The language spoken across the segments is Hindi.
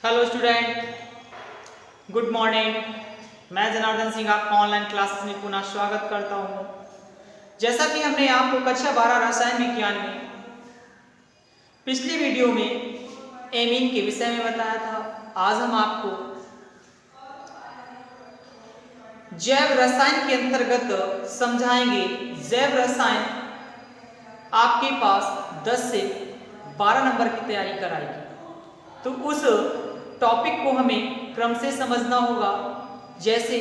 Hello student, good morning. मैं जनार्दन सिंह आपका ऑनलाइन क्लासेस में पुनः स्वागत करता हूं। जैसा कि हमने आपको कक्षा 12 रसायन विज्ञान में पिछली वीडियो में एमीन के विषय में बताया था, आज हम आपको जैव रसायन के अंतर्गत समझाएंगे। जैव रसायन आपके पास 10 से 12 नंबर की तैयारी कराएगी, तो उस टॉपिक को हमें क्रम से समझना होगा। जैसे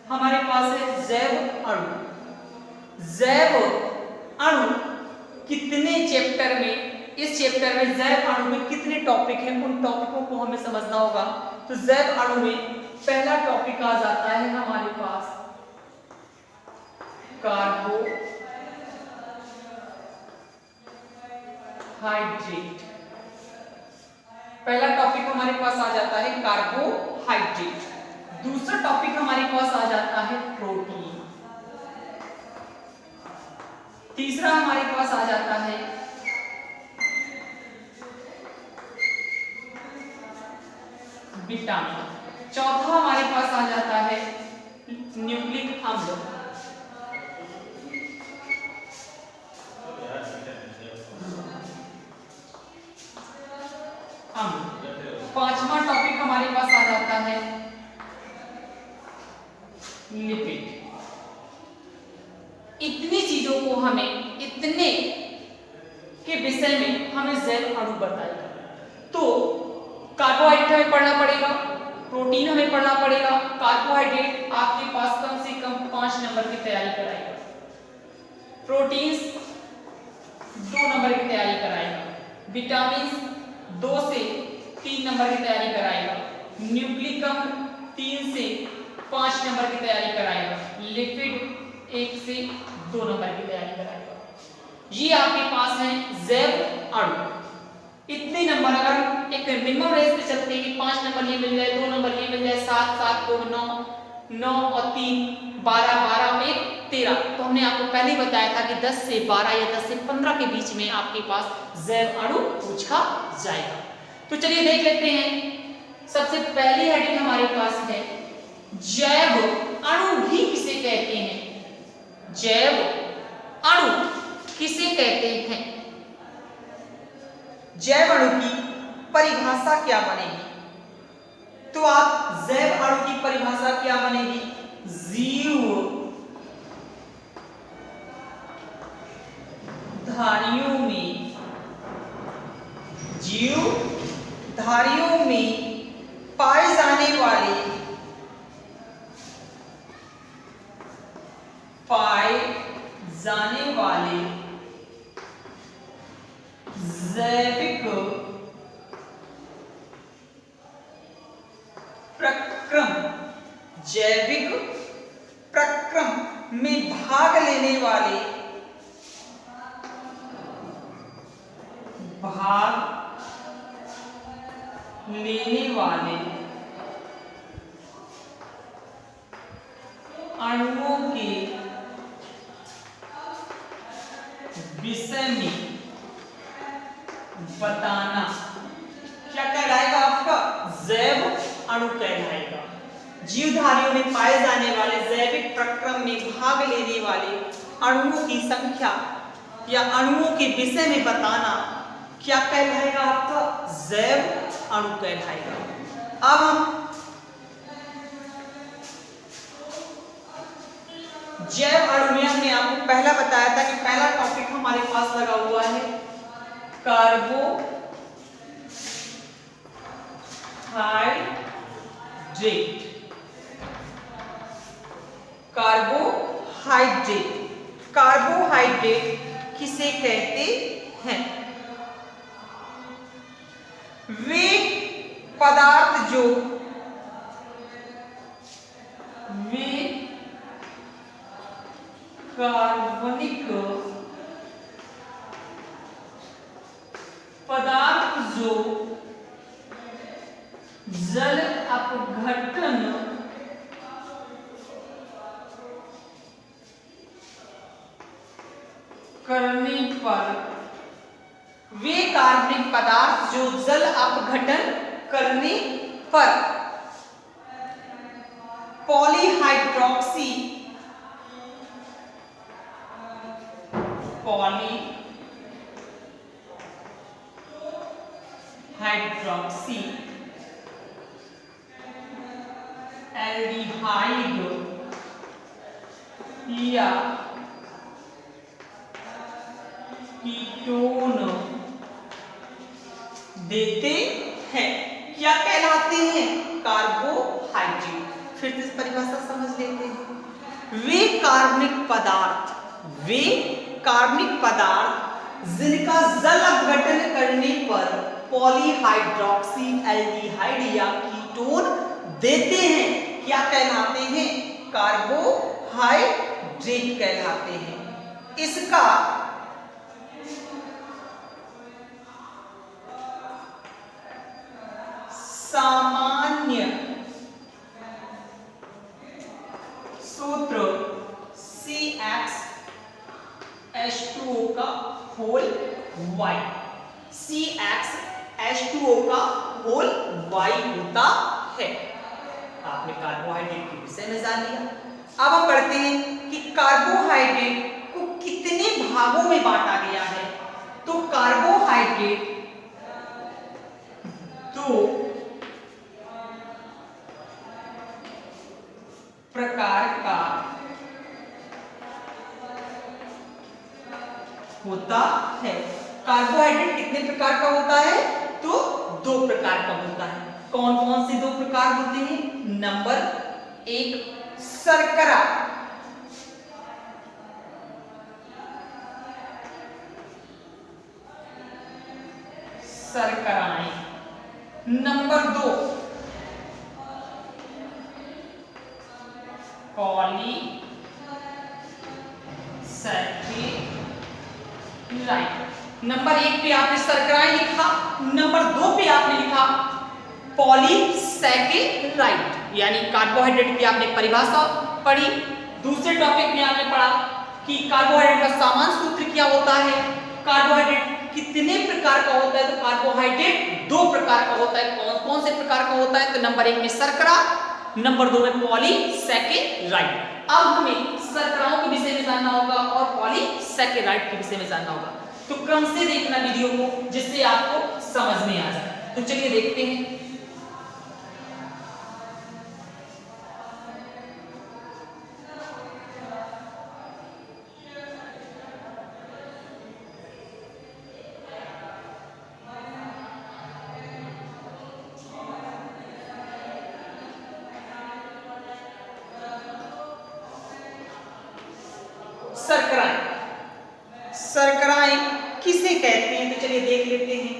हमारे पास है जैव अणु। जैव अणु कितने चैप्टर में, इस चैप्टर में जैव अणु में कितने टॉपिक हैं, उन टॉपिकों को हमें समझना होगा। तो जैव अणु में पहला टॉपिक आ जाता है हमारे पास कार्बोहाइड्रेट। पहला टॉपिक हमारे पास आ जाता है कार्बोहाइड्रेट। दूसरा टॉपिक हमारे पास आ जाता है प्रोटीन। तीसरा हमारे पास आ जाता है विटामिन। चौथा हमारे पास आ जाता है न्यूक्लिक अम्ल। पांचवा टॉपिक हमारे पास आ जाता है लिपिड। इतनी चीजों को हमें, इतने के विषय में हमें जैव अणु बताएगा। तो कार्बोहाइड्रेट हमें पढ़ना पड़ेगा, प्रोटीन हमें पढ़ना पड़ेगा। कार्बोहाइड्रेट आपके पास कम से कम 5 नंबर की तैयारी कराएगा, प्रोटीन 2 नंबर की तैयारी कराएगा, विटामिन 2 से 3 नंबर की तैयारी कराएगा, न्यूक्लिक अम्ल 3 से 5 नंबर की तैयारी कराएगा, लिपिड 1 से 2 नंबर की तैयारी कराएगा। ये आपके पास है जैव अणु। इतने नंबर अगर एक मिनिमम रेंज पे चलते हैं कि 5 नंबर ये मिल जाए, 2 नंबर ये मिल जाए, 7 7 2 9 9 और 3 12 12 और 1 13, तो हमने आपको पहले ही बताया था कि 10 से 12 या 10 से 15 के बीच में आपके पास जैव अणु पूछा जाएगा। तो चलिए देख लेते हैं। सबसे पहली हेडिंग हमारे पास है जैव अणु भी किसे कहते हैं। जैव अणु किसे कहते हैं? जैव अणु की परिभाषा क्या बनेगी? तो आप जैव अणु की परिभाषा क्या बनेगी? जीव धारियों में, जीवधारियों में पाए जाने वाले, जैविक प्रक्रम, जैविक प्रक्रम में भाग लेने वाले, अणुओं के विषय में बताना क्या कहलाएगा? आपका जैव अणु कहलाएगा। जीवधारियों में पाए जाने वाले जैविक प्रक्रम में भाग लेने वाले अणुओं की संख्या या अणुओं के विषय में बताना क्या कहलाएगा? आपका जैव अणु कहलाएगा। अब हम जैव अणु में हमने आपको पहला बताया था कि पहला टॉपिक हमारे पास लगा हुआ है कार्बोहाइड्रेट। कार्बोहाइड्रेट, कार्बोहाइड्रेट किसे कहते हैं? वे पदार्थ जो कार्बनिक पदार्थ जो जल अपघटन करने पर, वे कार्बनिक पदार्थ जो जल अपघटन करने पर पॉलीहाइड्रोक्सी एल्डिहाइड या कीटोन देते हैं, क्या कहलाते हैं? कार्बोहाइड्रेट। फिर से परिभाषा समझ लेते हैं। वे कार्बनिक पदार्थ जिनका जल अपघटन करने पर पॉलीहाइड्रोक्सी एल्डिहाइड या कीटोन देते हैं, क्या कहलाते हैं? कार्बोहाइड्रेट कहलाते हैं। इसका सामान्य सूत्र CxH2O का होल Y, CxH2O का होल Y होता है। आपने कार्बोहाइड्रेट के विषय में जान लिया। अब हम पढ़ते हैं कि कार्बोहाइड्रेट को कितने भागों में बांटा गया है। तो कार्बोहाइड्रेट दो प्रकार का होता है। कार्बोहाइड्रेट कितने प्रकार का होता है? तो 2 प्रकार का होता है। कौन कौन से 2 प्रकार होते हैं? नंबर 1 शर्करा, शर्कराएं। Number 2 polysaccharide. नंबर 1 पे आपने शर्कराएं लिखा, नंबर 2 पे आपने लिखा पॉलीसैकेराइड, यानी कार्बोहाइड्रेट की आपने परिभाषा पढ़ी। दूसरे टॉपिक में आपने पढ़ा कि कार्बोहाइड्रेट का सामान्य सूत्र क्या होता है, कार्बोहाइड्रेट कितने प्रकार का होता है। तो कार्बोहाइड्रेट 2 प्रकार का होता है। कौन कौन से प्रकार का होता है? तो नंबर 1 में शर्करा, नंबर 2 में पॉलीसैकेराइड। अब हमें शर्कराओं के विषय में जानना होगा और पॉलीसैकेराइड के विषय में जानना होगा। तो क्रम से देखना वीडियो को, जिससे आपको समझ में आ जाए। तो चलिए देखते हैं। शर्कराएं किसे कहते हैं? तो चलिए देख लेते हैं।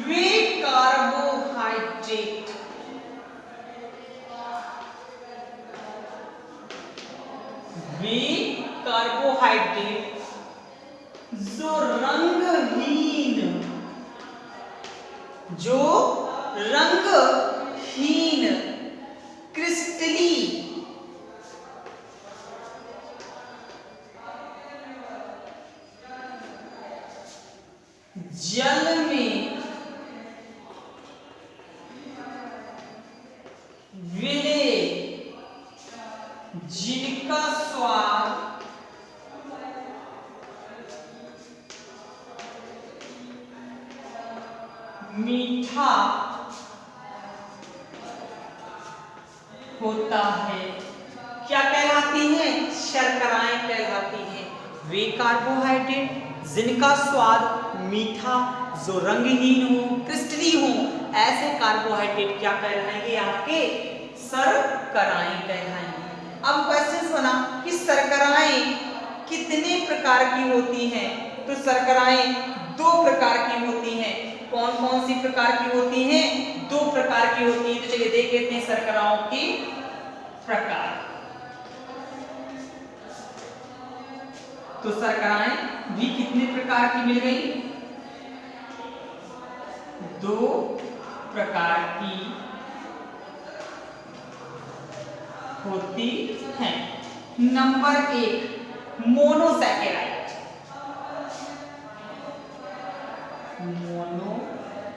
वे कार्बोहाइड्रेट जो रंगहीन क्रिस्टली जल में विले, जिनका स्वाद मीठा होता है, क्या कहलाती हैं? शर्कराएं कहलाती हैं। वे कार्बोहाइड्रेट जिनका स्वाद मीठा, जो रंगहीन हो, क्रिस्टली हो, ऐसे कार्बोहाइड्रेट क्या कहलाएंगे? आपके शर्कराएं कहलाएंगे। अब क्वेश्चन बना कि शर्कराएं कितने प्रकार की होती हैं? तो शर्कराएं 2 प्रकार की होती हैं। कौन कौन सी प्रकार की होती हैं? 2 प्रकार की होती हैं। तो चलिए देख लेते हैं शर्कराओं के प्रकार। तो शर्कराएं भी कितने प्रकार की मिल गई? 2 प्रकार की होती हैं। Number 1 monosaccharide, monosaccharide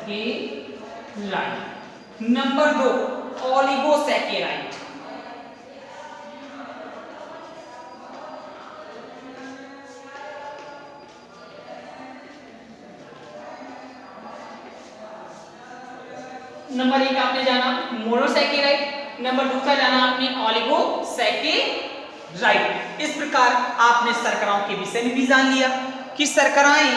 saccharide. Number 2 oligosaccharide. Number 1 आपने जाना मोनोसैकेराइड, नंबर 2 जाना आपने ओलिगोसैकेराइड। इस प्रकार आपने शर्कराओं के विषय में भी जान लिया कि शर्कराएं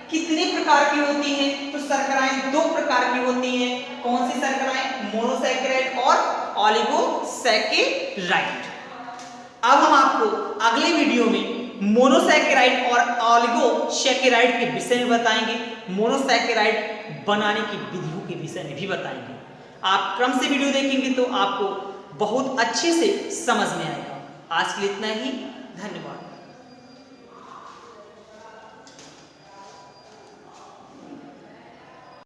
कितने प्रकार की होती हैं। तो शर्कराएं 2 प्रकार की होती हैं। कौन सी शर्कराएं? मोनोसैकेराइड और ओलिगोसैकेराइड। अब हम आपको अगले वीडियो में मोनोसैकेराइड और ओलिगोसैकेराइड के विषय में बताएंगे, मोनोसैकेराइड बनाने की विधियों के विषय में भी बताएंगे। आप क्रम से वीडियो देखेंगे तो आपको बहुत अच्छे से समझ में आएगा। आज के लिए इतना ही, धन्यवाद।